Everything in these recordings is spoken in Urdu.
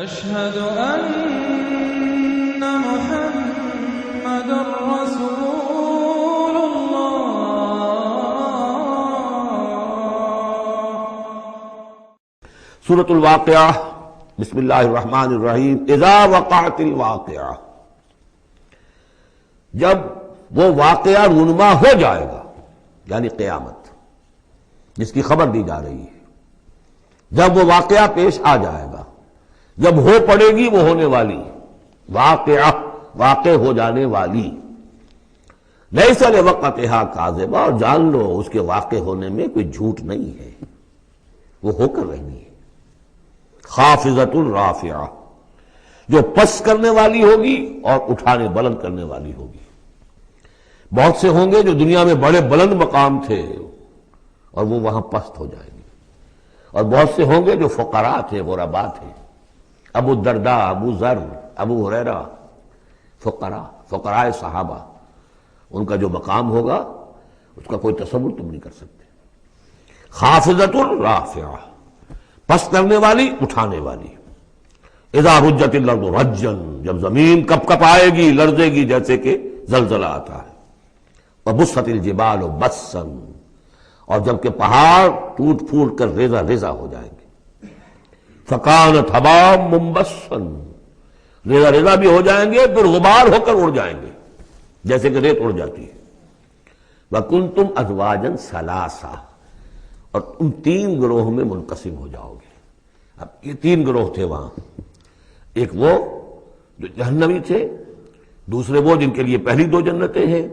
أشهد أن محمد رسول الله۔ سورۃ الواقعہ، بسم اللہ الرحمن الرحیم۔ اذا وقعت الواقعہ، جب وہ واقعہ رونما ہو جائے گا، یعنی قیامت جس کی خبر دی جا رہی ہے، جب وہ واقعہ پیش آ جائے گا، جب ہو پڑے گی وہ ہونے والی واقعہ، واقع ہو جانے والی، لیس لوقتھا کاذبہ، اور جان لو اس کے واقع ہونے میں کوئی جھوٹ نہیں ہے، وہ ہو کر رہنی ہے۔ خافضۃ رافعہ، جو پس کرنے والی ہوگی اور اٹھانے بلند کرنے والی ہوگی۔ بہت سے ہوں گے جو دنیا میں بڑے بلند مقام تھے اور وہ وہاں پست ہو جائیں گے، اور بہت سے ہوں گے جو فقراء تھے، غرباء تھے، ابو الدرداء، ابو ذر، ابو ہریرہ، فقراء صحابہ، ان کا جو مقام ہوگا اس کا کوئی تصور تم نہیں کر سکتے۔ خافضۃ رافعہ، پس کرنے والی، اٹھانے والی۔ اذا رجت الارض رجا، جب زمین کپ کپ آئے گی، لرزے گی جیسے کہ زلزلہ آتا ہے۔ وبست الجبال بسا، اور جب کہ پہاڑ ٹوٹ پھوٹ کر ریزہ ریزہ ہو جائیں گے۔ فکانت ہباء منبثا، ریزہ ریزہ بھی ہو جائیں گے، پھر غبار ہو کر اڑ جائیں گے جیسے کہ ریت اڑ جاتی ہے۔ وکنتم ازواجا ثلاثا، اور تم تین گروہ میں منقسم ہو جاؤ گے۔ اب یہ تین گروہ تھے وہاں، ایک وہ جو جہنمی تھے، دوسرے وہ جن کے لیے پہلی دو جنتیں ہیں،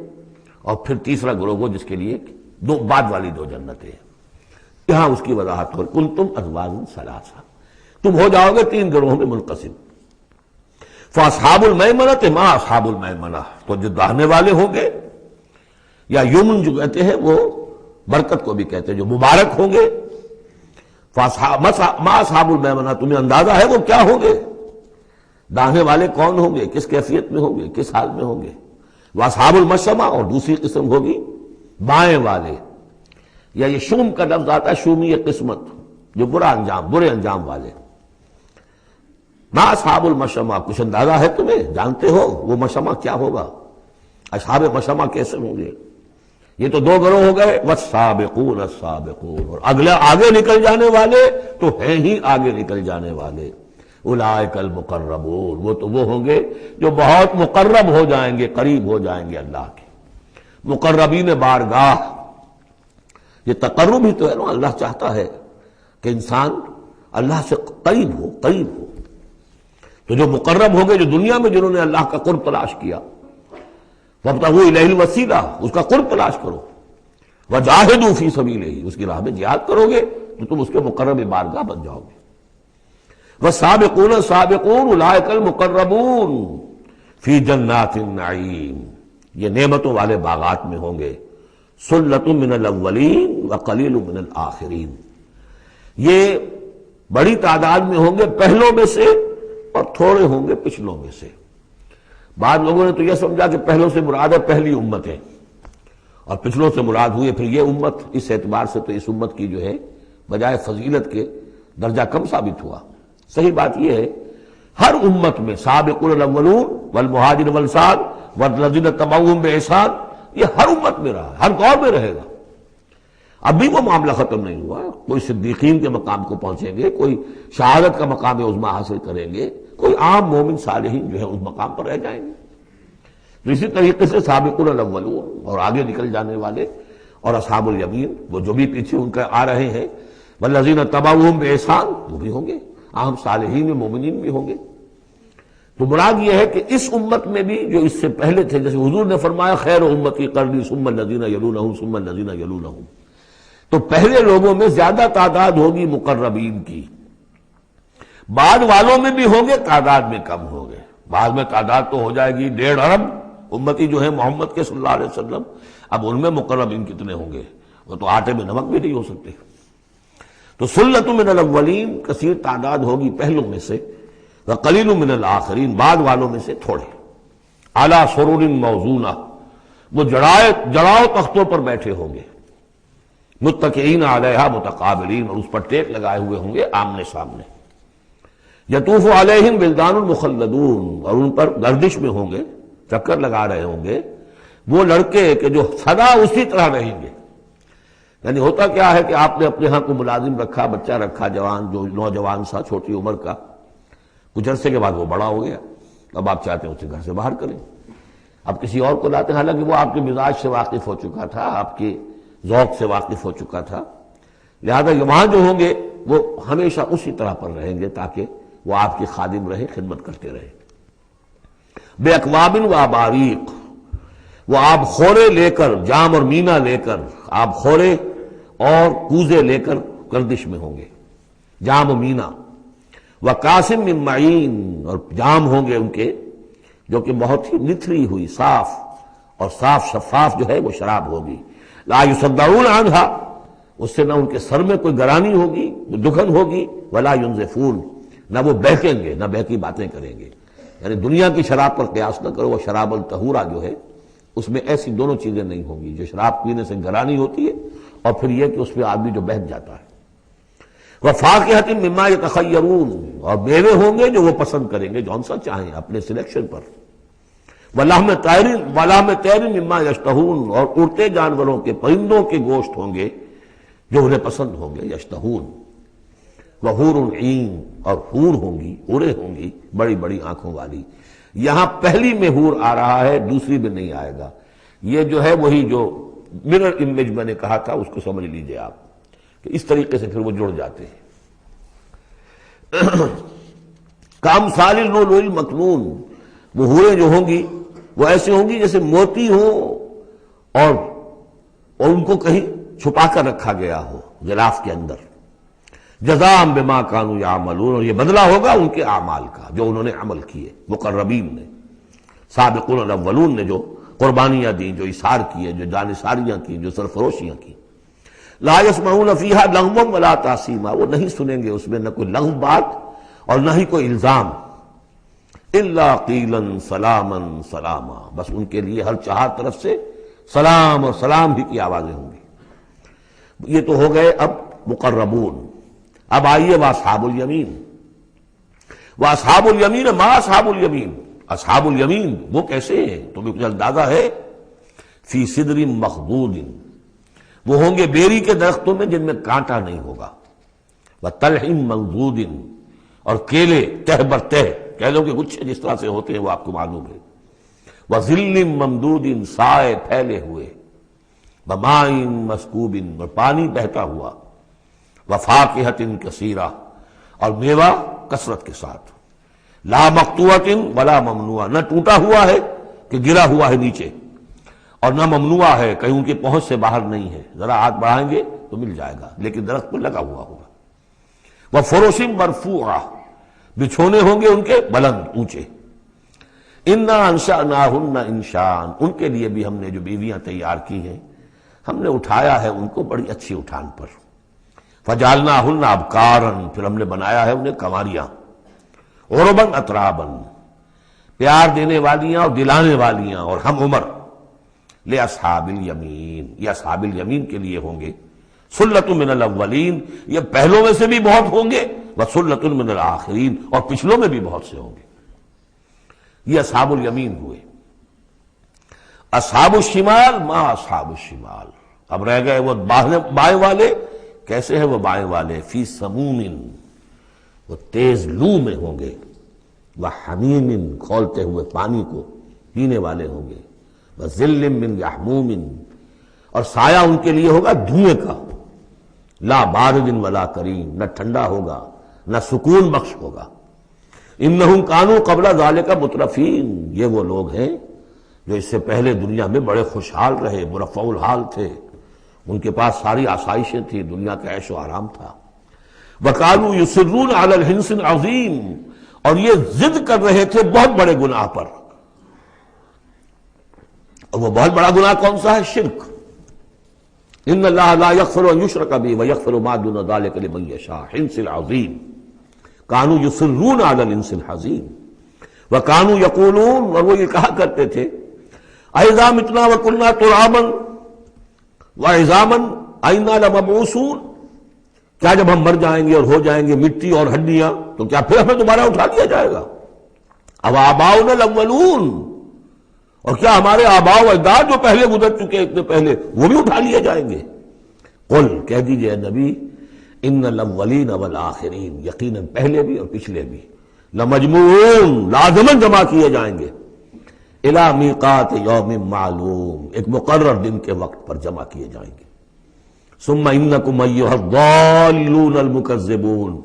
اور پھر تیسرا گروہ وہ جس کے لیے دو بعد والی دو جنتیں ہیں۔ یہاں اس کی وضاحت ہو، کنتم ازواجا ثلاثا، تم ہو جاؤ گے تین گروہوں میں منقسم۔ فاصحاب المیمنۃ ما اصحاب المیمنہ، تو جو داہنے والے ہوں گے، یا یمن جو کہتے ہیں وہ برکت کو بھی کہتے ہیں، جو مبارک ہوں گے۔ ما اصحاب المیمنہ، تمہیں اندازہ ہے وہ کیا ہوں گے؟ داہنے والے کون ہوں گے، کس کیفیت میں ہوں گے، کس حال میں ہوں گے؟ واصحاب المشأمہ، اور دوسری قسم ہوگی بائیں والے، یا یہ شوم کا لفظ آتا ہے، شومی قسمت، جو برے انجام والے۔ ما اصحاب المشأمہ، کچھ اندازہ ہے تمہیں، جانتے ہو وہ مشأمہ کیا ہوگا؟ اصحاب مشأمہ کیسے ہوں گے؟ یہ تو دو گروہ ہو گئے، والسابقون السابقون، اور آگے نکل جانے والے تو ہیں ہی آگے نکل جانے والے۔ اولئک المقربون، وہ تو وہ ہوں گے جو بہت مقرب ہو جائیں گے، قریب ہو جائیں گے اللہ کے۔ مقربین بارگاہ، یہ تقرب ہی تو ہے نا، اللہ چاہتا ہے کہ انسان اللہ سے قریب ہو۔ تو جو مقرب ہو گئے، جو دنیا میں جنہوں نے اللہ کا قرب تلاش کیا، وابتغوا الیہ الوسیلہ، اس کا قرب تلاش کرو، وجاہدوا فی سبیلہ، اس کی راہ میں جہاد کرو گے تو تم اس کے مقرب بارگاہ بن جاؤ گے۔ والسابقون السابقون اولئک المقربون فی جنات النعیم، یہ نعمتوں والے باغات میں ہوں گے۔ سلۃ من الاولین وقلیل من الآخرین، یہ بڑی تعداد میں ہوں گے پہلوں میں سے، اور تھوڑے ہوں گے پچھلوں میں سے۔ بعض لوگوں نے تو یہ سمجھا کہ پہلوں سے مراد ہے پہلی امتیں، اور پچھلوں سے مراد ہوئی پھر یہ امت۔ اس اعتبار سے تو اس امت کی جو ہے بجائے فضیلت کے درجہ کم ثابت ہوا۔ صحیح بات یہ ہے، ہر امت میں سابقون الاولون والمہاجرون والانصار والذین اتبعوہم بإحسان، یہ ہر امت میں رہا، ہر دور میں رہے گا۔ ابھی وہ معاملہ ختم نہیں ہوا، کوئی صدیقین کے مقام کو پہنچیں گے، کوئی شہادت کا مقام عظمیٰ حاصل کریں گے، کوئی عام مومن صالحین جو ہے اس مقام پر رہ جائیں گے۔ تو اسی طریقے سے سابقون الاولون، اور آگے نکل جانے والے، اور اصحاب الیمین، وہ جو بھی پیچھے ان کے آ رہے ہیں، والذین اتبعوہم بإحسان، وہ بھی ہوں گے، عام صالحین میں مومنین بھی ہوں گے۔ تو مراد یہ ہے کہ اس امت میں بھی جو اس سے پہلے تھے، جیسے حضور نے فرمایا خیر امتی قرنی ثم الذین یلونہم ثم الذین یلونہم، تو پہلے لوگوں میں زیادہ تعداد ہوگی مقربین کی، بعد والوں میں بھی ہوں گے، تعداد میں کم ہوں گے۔ بعد میں تعداد تو ہو جائے گی 1.5 ارب امتی جو ہے محمد کے صلی اللہ علیہ وسلم، اب ان میں مقربین کتنے ہوں گے؟ وہ تو آٹے میں نمک بھی نہیں ہو سکتے۔ تو سلۃ من الاولین، کثیر تعداد ہوگی پہلوں میں سے، وقلیل من الآخرین، بعد والوں میں سے تھوڑے۔ علی سرر موضونہ، وہ جڑاؤ تختوں پر بیٹھے ہوں گے، متکئین علیہا متقابلین، اور اس پر ٹیک لگائے ہوئے ہوں گے آمنے سامنے۔ یطوف علیہم ولدان مخلدون، اور ان پر گردش میں ہوں گے، چکر لگا رہے ہوں گے وہ لڑکے کہ جو سدا اسی طرح رہیں گے۔ یعنی ہوتا کیا ہے کہ آپ نے اپنے ہاں کو ملازم رکھا، بچہ رکھا، جوان جو نوجوان سا چھوٹی عمر کا، کچھ عرصے کے بعد وہ بڑا ہو گیا، اب آپ چاہتے ہیں اسے گھر سے باہر کریں، اب کسی اور کو لاتے ہیں، حالانکہ وہ آپ کے مزاج سے واقف ہو چکا تھا، آپ کے ذوق سے واقف ہو چکا تھا، لہذا وہاں جو ہوں گے وہ ہمیشہ اسی طرح پر رہیں گے تاکہ وہ آپ کی خادم رہے، خدمت کرتے رہے۔ بے اکواب و اباریق، وہ آب خورے لے کر، جام اور مینا لے کر، آب خورے اور کوزے لے کر گردش میں ہوں گے، جام و مینا، وقاسم من معین، اور جام ہوں گے ان کے جو کہ بہت ہی نتھری ہوئی، صاف اور صاف شفاف جو ہے وہ شراب ہوگی، لا یصدعون عنہا، اس سے نہ ان کے سر میں کوئی گرانی ہوگی، دکھن ہوگی، ولا ینزفون، نہ وہ بہکیں گے، نہ بہکی باتیں کریں گے۔ یعنی دنیا کی شراب پر قیاس نہ کرو، وہ شراب الطہورہ جو ہے اس میں ایسی دونوں چیزیں نہیں ہوں گی، جو شراب پینے سے گرانی ہوتی ہے اور پھر یہ کہ اس میں آدمی جو بہک جاتا ہے۔ وَفَاكِهَةٍ مِّمَّا يَتَخَيَّرُونَ، اور میوے ہوں گے جو وہ پسند کریں گے، جون سا چاہیں اپنے سلیکشن پر۔ وَلَحْمِ طَيْرٍ مِّمَّا يَشْتَهُونَ، اور اڑتے جانوروں کے، پرندوں کے گوشت ہوں گے جو انہیں پسند ہوں گے، یشتہون۔ وَحُورٌ عِین، اور حور ہوں گی، حوریں ہوں گی بڑی بڑی آنکھوں والی۔ یہاں پہلی میں حور آ رہا ہے، دوسری میں نہیں آئے گا، یہ جو ہے وہی جو مرر امیج میں نے کہا تھا اس کو سمجھ لیجئے آپ، کہ اس طریقے سے پھر وہ جڑ جاتے ہیں۔ کامثال اللؤلؤ المکنون، وہ حوریں جو ہوں گی وہ ایسے ہوں گی جیسے موتی ہوں اور ان کو کہیں چھپا کر رکھا گیا ہو غلاف کے اندر۔ جزاء بما كانوا يعملون، اور یہ بدلہ ہوگا ان کے اعمال کا جو انہوں نے عمل کیے، مقربین نے، سابقون الاولون نے جو قربانیاں دیں، جو اثار کیے، جو جانثاریاں کی، جو سرفروشیاں کی۔ لا يسمعون فيها لغوا ولا تاثیما، وہ نہیں سنیں گے اس میں نہ کوئی لغو بات اور نہ ہی کوئی الزام۔ الا قیلا سلاما سلاما، بس ان کے لیے ہر چہار طرف سے سلام اور سلام ہی کی آوازیں ہوں گی۔ یہ تو ہو گئے اب مقربون۔ اب آئیے واصحاب الیمین۔ واصحاب الیمین، ما اصحاب الیمین، اصحاب الیمین وہ کیسے ہیں تمہیں کچھ اندازہ ہے؟ فی صدر مخضود، وہ ہوں گے بیری کے درختوں میں جن میں کانٹا نہیں ہوگا، وطلح منضود، اور کیلے تہ بر تہ، کیلوں کے گچھے جس طرح سے ہوتے ہیں وہ آپ کو معلوم ہے، وظل ممدود، سائے پھیلے ہوئے، وماء مسکوب، اور پانی بہتا ہوا، وفاکہۃ کثیرہ، اور میوہ کثرت کے ساتھ، لا مقطوعۃ ولا ممنوعہ، نہ ٹوٹا ہوا ہے کہ گرا ہوا ہے نیچے، اور نہ ممنوع ہے کہیں ان کی پہنچ سے باہر نہیں ہے، ذرا ہاتھ بڑھائیں گے تو مل جائے گا لیکن درخت پر لگا ہوا ہوگا۔ وفرش مرفوعہ، بچھونے ہوں گے ان کے بلند اونچے۔ انا انشأناہن انشاء، ان کے لیے بھی ہم نے جو بیویاں تیار کی ہیں ہم نے اٹھایا ہے ان کو بڑی اچھی اٹھان پر۔ فجعلناہن ابکارا، پھر ہم نے بنایا ہے انہیں کنواریاں، عرباً اتراباً، پیار دینے والیاں اور دلانے والیاں اور ہم عمر، لأصحاب الیمین، یہ اصحاب الیمین کے لیے ہوں گے، سلۃ من الاولین، یہ پہلوں میں سے بھی بہت ہوں گے، وسلۃ من الآخرین، اور پچھلوں میں بھی بہت سے ہوں گے۔ یہ اصحاب الیمین ہوئے۔ اصحاب الشمال، ما اصحاب الشمال، اب رہ گئے وہ بائیں والے، کیسے ہیں وہ بائیں والے؟ فی سموم، وہ تیز لو میں ہوں گے، وحمیم، کھولتے ہوئے پانی کو پینے والے ہوں گے، وظل من یحموم، اور سایہ ان کے لیے ہوگا دھوئیں کا، لا بارد ولا کریم، نہ ٹھنڈا ہوگا نہ سکون بخش ہوگا۔ انہم کانوا قبل ذالک مترفین، یہ وہ لوگ ہیں جو اس سے پہلے دنیا میں بڑے خوشحال رہے، مرفع الحال تھے، ان کے پاس ساری آسائشیں تھیں، دنیا کا عیش و آرام تھا۔ وَكَانُوا يُصِرُّونَ عَلَى الْحِنْثِ الْعَظِيمِ، اور یہ ضد کر رہے تھے بہت بڑے گناہ پر، اور وہ بہت بڑا گناہ کون سا ہے؟ شرک۔ ان اللہ لا یغفر ان یشرک بہ ویغفر ما دون ذلک لمن یشاء، حنث العظیم، کانوا یصرون علی الانس الحزین، وکانوا یقولون، اور وہ یہ کہا کرتے تھے، اذا متنا وکنا ترابا وعظاما ائنا لمبعوثون، کیا جب ہم مر جائیں گے اور ہو جائیں گے مٹی اور ہڈیاں تو کیا پھر ہمیں دوبارہ اٹھا لیا جائے گا؟ اب آباؤنا الاولون، اور کیا ہمارے آباء و اجداد جو پہلے گزر چکے اتنے پہلے وہ بھی اٹھا لیے جائیں گے؟ قل، کہہ دیجئے اے نبی، ان الاولین والآخرین، یقیناً پہلے بھی اور پچھلے بھی، لمجموعون، لازماً جمع کیے جائیں گے، الی میقات یوم معلوم، ایک مقرر دن کے وقت پر جمع کیے جائیں گے۔ ثم انکم ایھا الضالون المکذبون،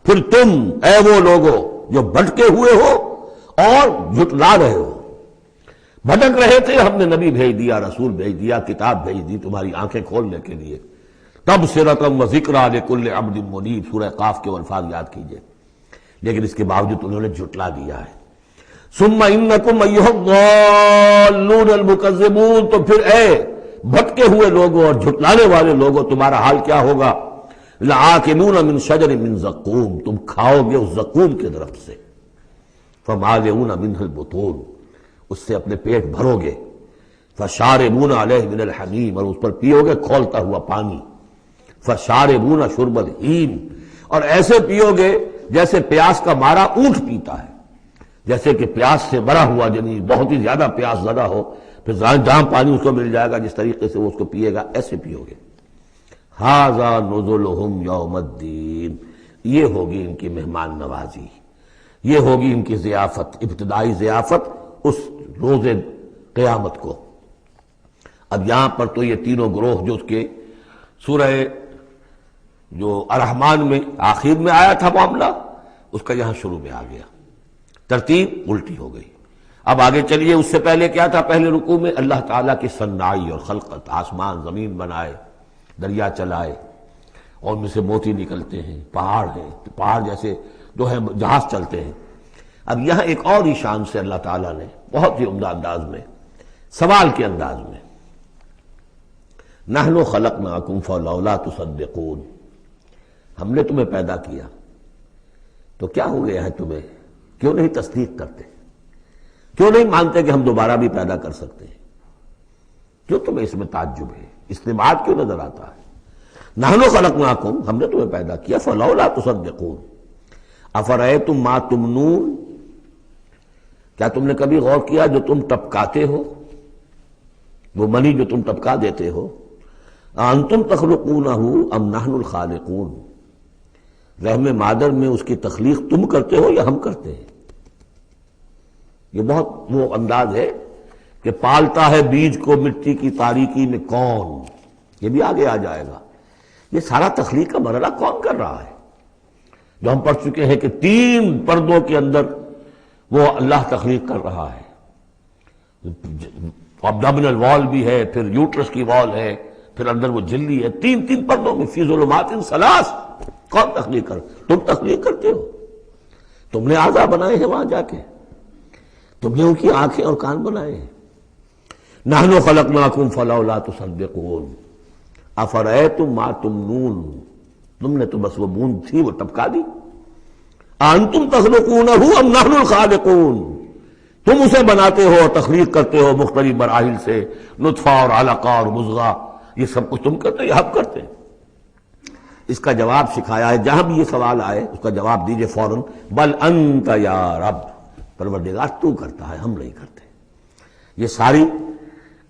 پھر تم اے وہ لوگو جو بھٹکے ہوئے ہو اور جھٹلا رہے ہو۔ بھٹک رہے تھے، ہم نے نبی بھیج دیا، رسول بھیج دیا، کتاب بھیج دی تمہاری آنکھیں کھولنے کے لیے۔ تبصرۃ و ذکریٰ لکل عبد منیب، سورہ قاف کے الفاظ یاد کیجئے، لیکن اس کے باوجود انہوں نے جھٹلا دیا ہے۔ ثم انکم ایھا الضالون المکذبون، تو پھر اے بھٹکے ہوئے لوگوں اور جھٹلانے والے لوگوں، تمہارا حال کیا ہوگا؟ لآکلون من شجر من زقوم، تم کھاؤ گے اس زقوم کے درخت سے، فمالئون منہ البطون، اس سے اپنے پیٹ بھرو گے، فشاربون علیہ من الحمیم، اور اس پر پیو گے کھولتا ہوا پانی، فشاربون شرب الہیم، اور ایسے پیو گے جیسے پیاس کا مارا اونٹ پیتا ہے، جیسے کہ پیاس سے مرا ہوا جنی بہت ہی زیادہ پیاس زدہ ہو، پھر جہاں پانی اس کو مل جائے گا جس طریقے سے وہ اس کو پیے گا، ایسے پیو گے۔ ھذا نزلہم یوم الدین، یہ ہوگی ان کی مہمان نوازی، یہ ہوگی ان کی ضیافت، ابتدائی ضیافت اس روز قیامت کو۔ اب یہاں پر تو یہ تینوں گروہ جو اس کے سورہ جو الرحمن میں آخر میں آیا تھا معاملہ، اس کا یہاں شروع میں آ گیا، ترتیب الٹی ہو گئی۔ اب آگے چلیے، اس سے پہلے کیا تھا؟ پہلے رکوع میں اللہ تعالیٰ کی صنعائی اور خلقت، آسمان زمین بنائے، دریا چلائے اور ان میں سے موتی نکلتے ہیں، پہاڑ ہیں، پہاڑ جیسے جو ہے جہاز چلتے ہیں۔ اب یہاں ایک اور ہی شان سے اللہ تعالیٰ نے بہت ہی عمدہ انداز میں، سوال کے انداز میں، نحن خلقناکم فلولا تصدقون، ہم نے تمہیں پیدا کیا تو کیا ہو گیا ہے تمہیں، کیوں نہیں تصدیق کرتے، کیوں نہیں مانتے کہ ہم دوبارہ بھی پیدا کر سکتے ہیں، کیوں تمہیں اس میں تعجب ہے، استبعاد کیوں نظر آتا ہے؟ نحن خلقناکم، ہم نے تمہیں پیدا کیا، فلولا تصدقون افرأیتم ما تمنون، کیا تم نے کبھی غور کیا جو تم ٹپکاتے ہو، وہ منی جو تم ٹپکا دیتے ہو؟ انتم تخلقونہ ام نحن الخالقون، رحم مادر میں اس کی تخلیق تم کرتے ہو یا ہم کرتے ہیں؟ یہ بہت وہ انداز ہے کہ پالتا ہے بیج کو مٹی کی تاریکی میں کون، یہ بھی آگے آ جائے گا۔ یہ سارا تخلیق کا مرحلہ کون کر رہا ہے؟ جو ہم پڑھ چکے ہیں کہ 3 پردوں کے اندر وہ اللہ تخلیق کر رہا ہے، ابڈومینل وال بھی ہے، پھر یوٹرس کی وال ہے، پھر اندر وہ جھلی ہے، 3 پردوں میں، فی ظلمات ثلاث، کون تخلیق کر؟ تم تخلیق کرتے ہو، تم نے اعضاء بنائے ہیں وہاں جا کے، تم نے ان کی آنکھیں اور کان بنائے ہیں۔ نحن خلقناکم فلولا تصدقون افرأیتم ما تمنون، تم نے تو بس وہ بوند تھی وہ ٹپکا دی۔ انتم تخلقونہ ام نحن الخالقون، تم اسے بناتے ہو اور تخلیق کرتے ہو مختلف مراحل سے، نطفہ اور علقہ اور مضغہ، یہ سب کچھ تم کرتے ہو یا ہم کرتے ہیں؟ اس کا جواب سکھایا ہے، جہاں بھی یہ سوال آئے اس کا جواب دیجئے فوراً، بل انت یا رب، پروردگار تو کرتا ہے، ہم نہیں کرتے۔ یہ ساری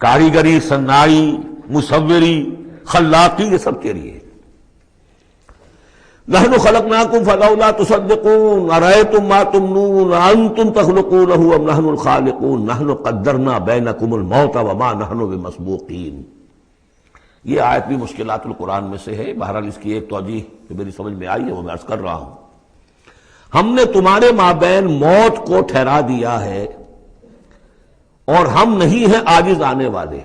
کاریگری، صنائی، مصوری، خلاقی، یہ سب تیری ہے۔ نحن خلقناکم فلولا تصدقون ارأیتم ما تمنون انتم تخلقونہ ام نحن الخالقون نحن قدرنا بینکم الموت وما نحن بمسبوقین۔ یہ آیت بھی مشکلات القرآن میں سے ہے، بہرحال اس کی ایک توجیہ جو میری سمجھ میں آئی ہے وہ میں عرض کر رہا ہوں۔ ہم نے تمہارے مابین موت کو ٹھہرا دیا ہے اور ہم نہیں ہیں عاجز آنے والے۔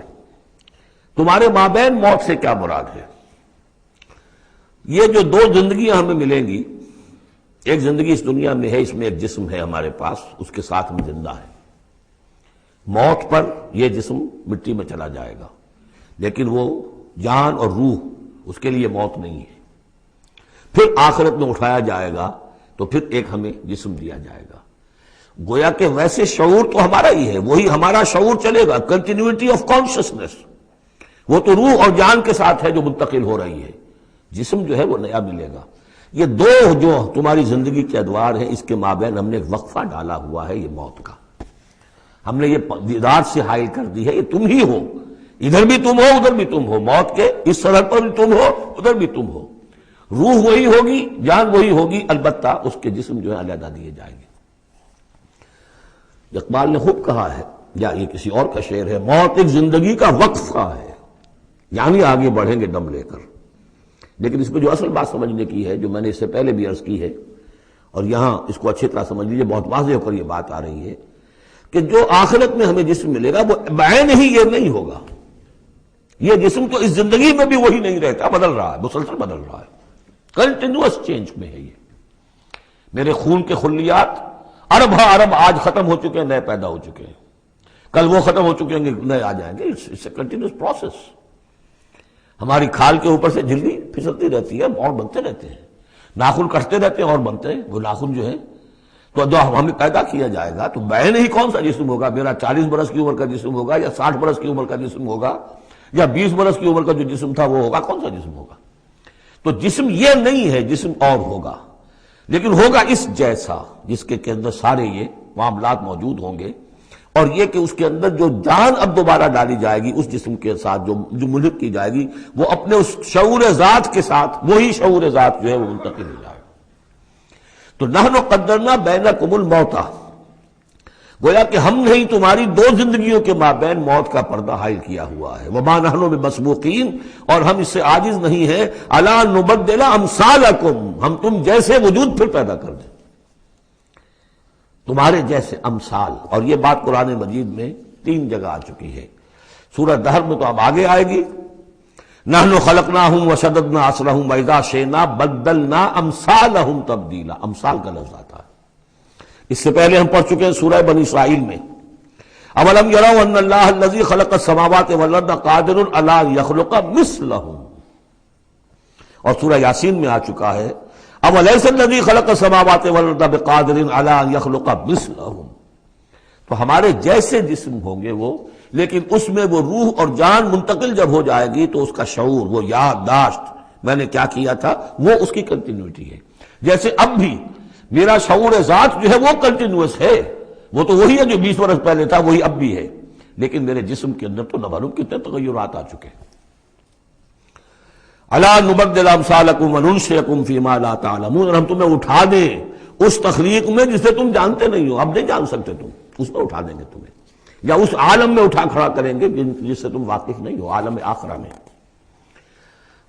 تمہارے مابین موت سے کیا مراد ہے؟ یہ جو 2 زندگیاں ہمیں ملیں گی، ایک زندگی اس دنیا میں ہے، اس میں ایک جسم ہے ہمارے پاس، اس کے ساتھ ہم زندہ ہیں۔ موت پر یہ جسم مٹی میں چلا جائے گا، لیکن وہ جان اور روح، اس کے لیے موت نہیں ہے۔ پھر آخرت میں اٹھایا جائے گا تو پھر ایک ہمیں جسم دیا جائے گا، گویا کہ ویسے شعور تو ہمارا ہی ہے، وہی ہمارا شعور چلے گا، کنٹینیوٹی آف کانشسنس، وہ تو روح اور جان کے ساتھ ہے جو منتقل ہو رہی ہے۔ جسم جو ہے وہ نیا ملے گا۔ یہ دو جو تمہاری زندگی کے ادوار ہیں، اس کے مابین ہم نے ایک وقفہ ڈالا ہوا ہے، یہ موت کا۔ ہم نے یہ ذات سے حائل کر دی ہے، یہ تم ہی ہو، ادھر بھی تم ہو ادھر بھی تم ہو، موت کے اس سرحد پر بھی تم ہو ادھر بھی تم ہو۔ روح وہی ہوگی، جان وہی ہوگی، البتہ اس کے جسم جو ہے علیحدہ دیے جائیں گے۔ اقبال نے خوب کہا ہے، یا یہ کسی اور کا شعر ہے، موت ایک زندگی کا وقفہ ہے، یعنی آگے بڑھیں گے دم لے کر۔ لیکن اس میں جو اصل بات سمجھنے کی ہے، جو میں نے اس سے پہلے بھی عرض کی ہے، اور یہاں اس کو اچھی طرح سمجھ لیجیے، بہت واضح ہو کر یہ بات آ رہی ہے کہ جو آخرت میں ہمیں جسم ملے گا وہ بعین ہی یہ نہیں ہوگا۔ یہ جسم تو اس زندگی میں بھی وہی نہیں رہتا، بدل رہا ہے، مسلسل بدل رہا ہے، کنٹینیوس چینج میں ہے۔ یہ میرے خون کے خلیات ارب ارب آج ختم ہو چکے ہیں، نئے پیدا ہو چکے ہیں، کل وہ ختم ہو چکے ہیں، نئے آ جائیں گے۔ It's a continuous process. ہماری کھال کے اوپر سے جھلی پھسلتی رہتی ہے، اور بنتے رہتے ہیں، ناخن کٹتے رہتے ہیں اور بنتے ہیں وہ ناخن جو ہے۔ تو جو ہمیں پیدا کیا جائے گا تو بعین ہی کون سا جسم ہوگا؟ میرا 40 برس کی عمر کا جسم ہوگا، یا 60 برس کی عمر کا جسم ہوگا، یا 20 برس کی عمر کا جو جسم تھا وہ ہوگا؟ کون سا جسم ہوگا؟ تو جسم یہ نہیں ہے، جسم اور ہوگا، لیکن ہوگا اس جیسا، جس کے اندر سارے یہ معاملات موجود ہوں گے، اور یہ کہ اس کے اندر جو جان اب دوبارہ ڈالی جائے گی اس جسم کے ساتھ، جو ملک کی جائے گی، وہ اپنے اس شعور ذات کے ساتھ، وہی شعور ذات جو ہے وہ منتقل ہو جائے۔ تو نحن قدرنا بینکم الموت، گویا کہ ہم نے ہی تمہاری دو زندگیوں کے مابین موت کا پردہ حائل کیا ہوا ہے۔ وما نحن بمسبوقین، اور ہم اس سے عاجز نہیں ہیں، الا نبدل امثالکم، ہم تم جیسے وجود پھر پیدا کر دیں، تمہارے جیسے امثال۔ اور یہ بات قرآن مجید میں 3 جگہ آ چکی ہے، سورہ دہر میں تو اب آگے آئے گی، نحن خلقناہم وشددنا اسرہم واذا شئنا بدلنا امثالہم تبدیلا، امثال کا لفظ آتا ہے۔ اس سے پہلے ہم پڑھ چکے ہیں سورہ بنی اسرائیل میں، اولم یروا ان اللہ الذی خلق السماوات والارض قادر علی ان یخلق مثلہم، اور سورہ یاسین میں آ چکا ہے اولیس الذی خلق السماوات والارض بقادر علی ان یخلق مثلہم۔ تو ہمارے جیسے جسم ہوں گے وہ، لیکن اس میں وہ روح اور جان منتقل جب ہو جائے گی تو اس کا شعور، وہ یادداشت میں نے کیا کیا تھا، وہ اس کی کنٹینیوٹی ہے۔ جیسے اب بھی میرا شعور ذات جو ہے وہ کنٹینیوس ہے، وہ تو وہی ہے جو 20 برس پہلے تھا، وہی اب بھی ہے، لیکن میرے جسم کے اندر تو نہ معلوم کتنے تغیرات آ چکے ہیں۔ الا نبدل امثالکم وننشئکم فیما لا تعلمون، اور ہم تمہیں اٹھا دیں اس تخلیق میں جسے تم جانتے نہیں ہو، اب نہیں جان سکتے تم، اس میں اٹھا دیں گے تمہیں، یا اس عالم میں اٹھا کھڑا کریں گے جس سے تم واقف نہیں ہو، عالم آخرہ میں۔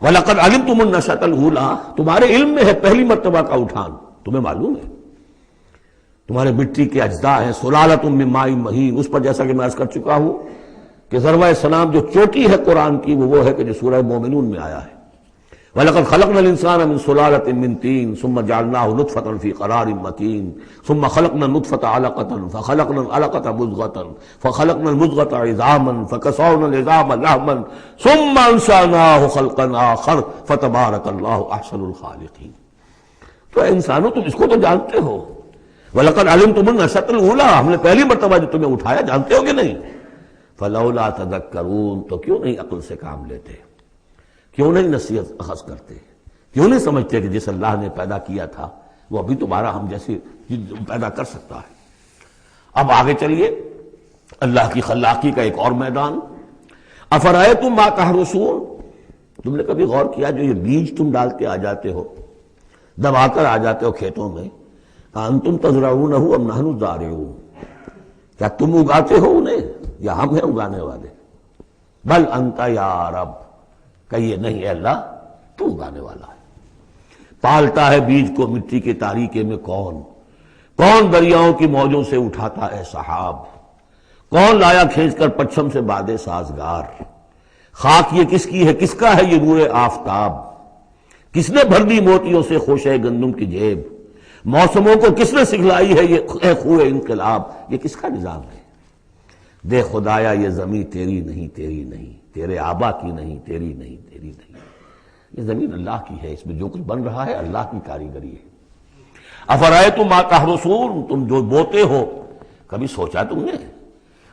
وَلَقَدْ عَلِمْتُمُ النَّشْأَةَ الْأُولَىٰ، تمہارے علم میں ہے پہلی مرتبہ کا اٹھان، تمہیں معلوم ہے، تمہارے مٹی کے اجزاء ہیں، سلالۃ من ماء مہین، اس پر جیسا کہ میں عرض کر چکا ہوں کہ ذروہ سلام جو چوٹی ہے قرآن کی وہ ہے کہ جو سورہ مومنون میں آیا ہے، وَلَقَدْ خَلَقْنَا الْإِنسَانَ مِنْ سُلَالَةٍ مِنْ طِينٍ ثُمَّ جَعَلْنَاهُ نُطْفَةً فِي قَرَارٍ مَكِينٍ ثُمَّ خَلَقْنَا النُّطْفَةَ عَلَقَةً فَخَلَقْنَا الْعَلَقَةَ مُضْغَةً فَخَلَقْنَا الْمُضْغَةَ عِظَامًا فَكَسَوْنَا الْعِظَامَ لَحْمًا ثُمَّ أَنشَأْنَاهُ خَلْقًا آخَرَ فَتَبَارَكَ اللَّهُ أَحْسَنُ الْخَالِقِينَ۔ تو اے انسانوں تم اس کو تو جانتے ہو، وَلَقَدْ عَلِمْتُمُ النَّشْأَةَ الْأُولَىٰ، ہم نے پہلی مرتبہ جو تمہیں اٹھایا جانتے ہو کہ نہیں، فَلَوْلَا تَذَكَّرُونَ، تو کیوں نہیں عقل سے کام لیتے، کیوں نہیں نصیحت اخذ کرتے، کیوں نہیں سمجھتے کہ جس اللہ نے پیدا کیا تھا وہ ابھی تمہارا ہم جیسے پیدا کر سکتا ہے۔ اب آگے چلیے، اللہ کی خلاقی کا ایک اور میدان، افرأیتم ما تحرثون، تم نے کبھی غور کیا جو یہ بیج تم ڈال کے آ جاتے ہو، دبا کر آ جاتے ہو کھیتوں میں، انتم تزرعونہ ام نحن الزارعون، کیا تم اگاتے ہو انہیں یا ہم ہیں اگانے والے؟ بل انت یا رب، کہیے نہیں اے اللہ تو اگانے والا ہے۔ پالتا ہے بیج کو مٹی کے تاریکے میں کون دریاؤں کی موجوں سے اٹھاتا ہے سحاب، کون لایا کھینچ کر پچھم سے بادے سازگار، خاک یہ کس کی ہے، کس کا ہے یہ نور آفتاب، کس نے بھر دی موتیوں سے خوشے گندم کی جیب، موسموں کو کس نے سکھلائی ہے یہ خوئے انقلاب، یہ کس کا نظام ہے؟ دے خدایا یہ زمین تیری نہیں، تیری نہیں، تیرے آبا کی نہیں، تیری نہیں، تیری نہیں، یہ زمین اللہ کی ہے، اس میں جو کچھ بن رہا ہے اللہ کی کاریگری ہے۔ افرأیتم ما تحرثون، تم جو بوتے ہو کبھی سوچا تم نے،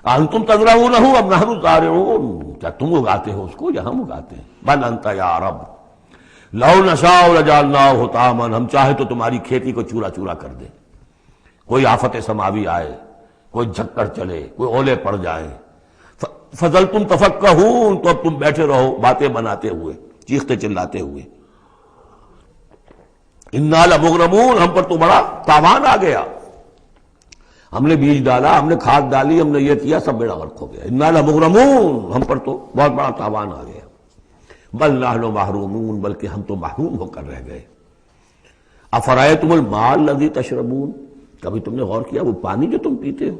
انتم تزرعونہ ام نحن الزارعون، کیا تم اگاتے ہو اس کو یا ہم اگاتے ہیں؟ بل انت یا رب، لو نشاء لجعلناہ حطاما، ہم چاہے تو تمہاری کھیتی کو چورا چورا کر دیں، کوئی آفت سماوی آئے، کوئی جھکڑ چلے، کوئی اولے پڑ جائیں، فظلتم تفکہون، تو اب تم بیٹھے رہو باتیں بناتے ہوئے، چیختے چلاتے ہوئے، انا لمغرمون، ہم پر تو بڑا تاوان آ گیا، ہم نے بیج ڈالا، ہم نے کھاد ڈالی، ہم نے یہ کیا، سب بیڑا غرق ہو گیا، انا لمغرمون، ہم پر تو بہت بڑا تاوان آ گیا، بل نحن محرومون، بلکہ ہم تو محروم ہو کر رہ گئے، افرأیتم الماء الذی تشربون، کبھی تم نے غور کیا وہ پانی جو تم پیتے ہو،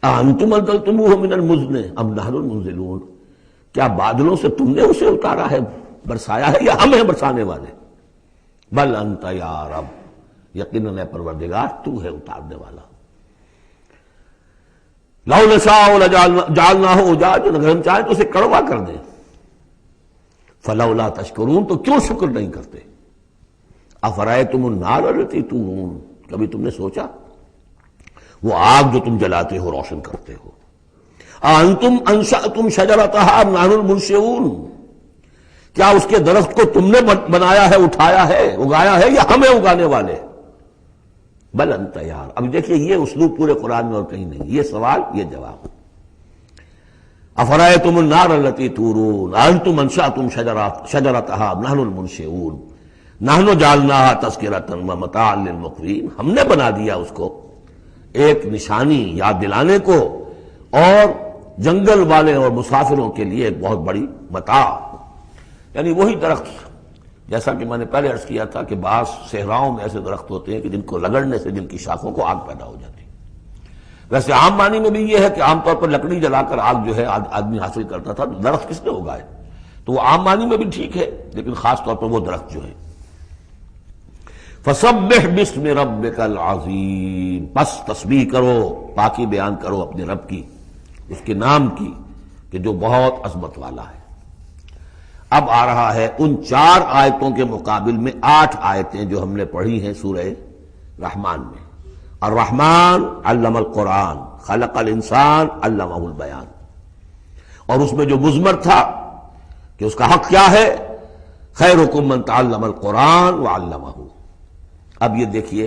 اانتم انزلتموہ من المزن ام نحن المنزلون، کیا بادلوں سے تم نے اسے اتارا ہے، برسایا ہے، یا ہم ہیں برسانے والے، بل انت یا رب، یقیناً اے پروردگار تو ہے اتارنے والا، لو نشاء لجعلناہ اجاجا، اگر ہم چاہیں تو اسے کڑوا کر دیں، فلولا تشکرون، تو کیوں شکر نہیں کرتے، افرأیتم النار التی تورون، کبھی تم نے سوچا وہ آگ جو تم جلاتے ہو، روشن کرتے ہو، انتم انشأتم شجرتها ام نحن المنشئون، کیا اس کے درخت کو تم نے بنایا ہے، اٹھایا ہے، اگایا ہے، یا ہمیں اگانے والے، بل انت یار، اب دیکھیے یہ اسلوب پورے قرآن میں اور کہیں نہیں، یہ سوال یہ جواب، افرأیتم النار التی تورون انتم انشأتم شجرتها ام نحن المنشئون نحن جعلناها تذکرۃ ومتاعا للمقوین، ہم نے بنا دیا اس کو ایک نشانی یاد دلانے کو، اور جنگل والے اور مسافروں کے لیے ایک بہت بڑی متاع، یعنی وہی درخت جیسا کہ میں نے پہلے عرض کیا تھا کہ بعض صحراؤں میں ایسے درخت ہوتے ہیں کہ جن کو رگڑنے سے جن کی شاخوں کو آگ پیدا ہو جاتی ہے، ویسے عام معنی میں بھی یہ ہے کہ عام طور پر لکڑی جلا کر آگ جو ہے آدمی حاصل کرتا تھا، درخت کس نے اگائے، تو وہ عام معنی میں بھی ٹھیک ہے، لیکن خاص طور پر وہ درخت جو ہے، فسبح باسم ربک العظیم، پس تسبیح کرو، پاکی بیان کرو اپنے رب کی، اس کے نام کی کہ جو بہت عظمت والا ہے۔ اب آ رہا ہے ان 4 آیتوں کے مقابل میں 8 آیتیں جو ہم نے پڑھی ہیں سورہ رحمان میں، الرحمن علم القرآن خلق الانسان علمہ البیان، اور اس میں جو مضمر تھا کہ اس کا حق کیا ہے، خیرکم من تعلم القرآن وعلمہ، اب یہ دیکھیے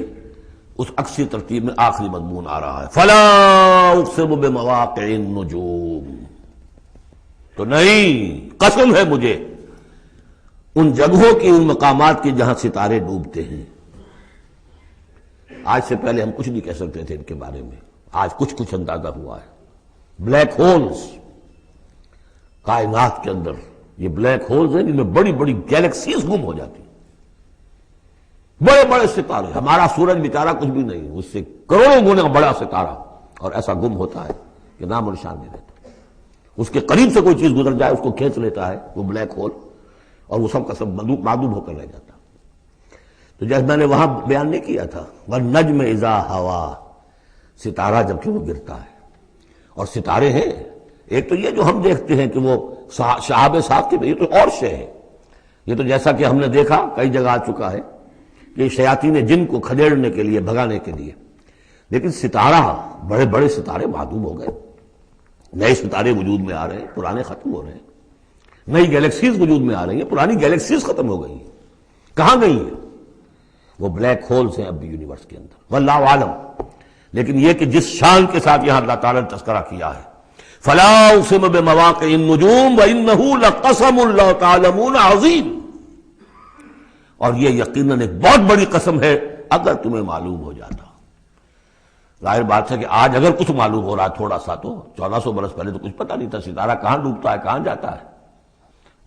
اس اکثر ترتیب میں آخری مضمون آ رہا ہے، فلا اقسم بمواقع النجوم، تو نہیں، قسم ہے مجھے ان جگہوں کی، ان مقامات کی جہاں ستارے ڈوبتے ہیں۔ آج سے پہلے ہم کچھ نہیں کہہ سکتے تھے ان کے بارے میں، آج کچھ اندازہ ہوا ہے۔ بلیک ہولز کائنات کے اندر، یہ بلیک ہولز ہیں جن میں بڑی بڑی گیلیکسیز گم ہو جاتی ہیں، بڑے بڑے ستارے، ہمارا سورج بیچارہ کچھ بھی نہیں، اس سے کروڑوں گنا بڑا ستارہ، اور ایسا گم ہوتا ہے کہ نام و نشان نہیں رہتا، اس کے قریب سے کوئی چیز گزر جائے اس کو کھینچ لیتا ہے وہ بلیک ہول، اور وہ سب کا سب معدوم ہو کر رہ جاتا۔ تو جیسے میں نے وہاں بیان نہیں کیا تھا، وَالنَّجْمِ إِذَا هَوَىٰ، ستارہ جب کہ وہ گرتا ہے، اور ستارے ہیں، ایک تو یہ جو ہم دیکھتے ہیں کہ وہ شہاب ثاقب، یہ تو اور شے ہے، یہ تو جیسا کہ ہم نے دیکھا کئی جگہ آ چکا ہے کہ شیاطین جن کو کھدیڑنے کے لیے، بھگانے کے لیے، لیکن ستارہ، بڑے بڑے ستارے معدوم ہو گئے، نئے ستارے وجود میں آ رہے ہیں، پرانے ختم ہو رہے ہیں، نئی گیلیکسیز وجود میں آ رہی ہیں، پرانی گیلیکسیز ختم ہو گئی ہیں، کہاں گئی ہیں؟ وہ بلیک ہولز ہیں اب بھی یونیورس کے اندر، واللہ عالم۔ لیکن یہ کہ جس شان کے ساتھ یہاں اللہ تعالیٰ نے تذکرہ کیا ہے، فلا اقسم بمواقع النجوم وانہ لقسم لو تعلمون عظیم، اور یہ یقیناً ایک بہت بڑی قسم ہے اگر تمہیں معلوم ہو جاتا۔ ظاہر بات ہے کہ آج اگر کچھ معلوم ہو رہا ہے تھوڑا سا، تو 1400 برس پہلے تو کچھ پتہ نہیں تھا ستارہ کہاں ڈوبتا ہے کہاں جاتا ہے،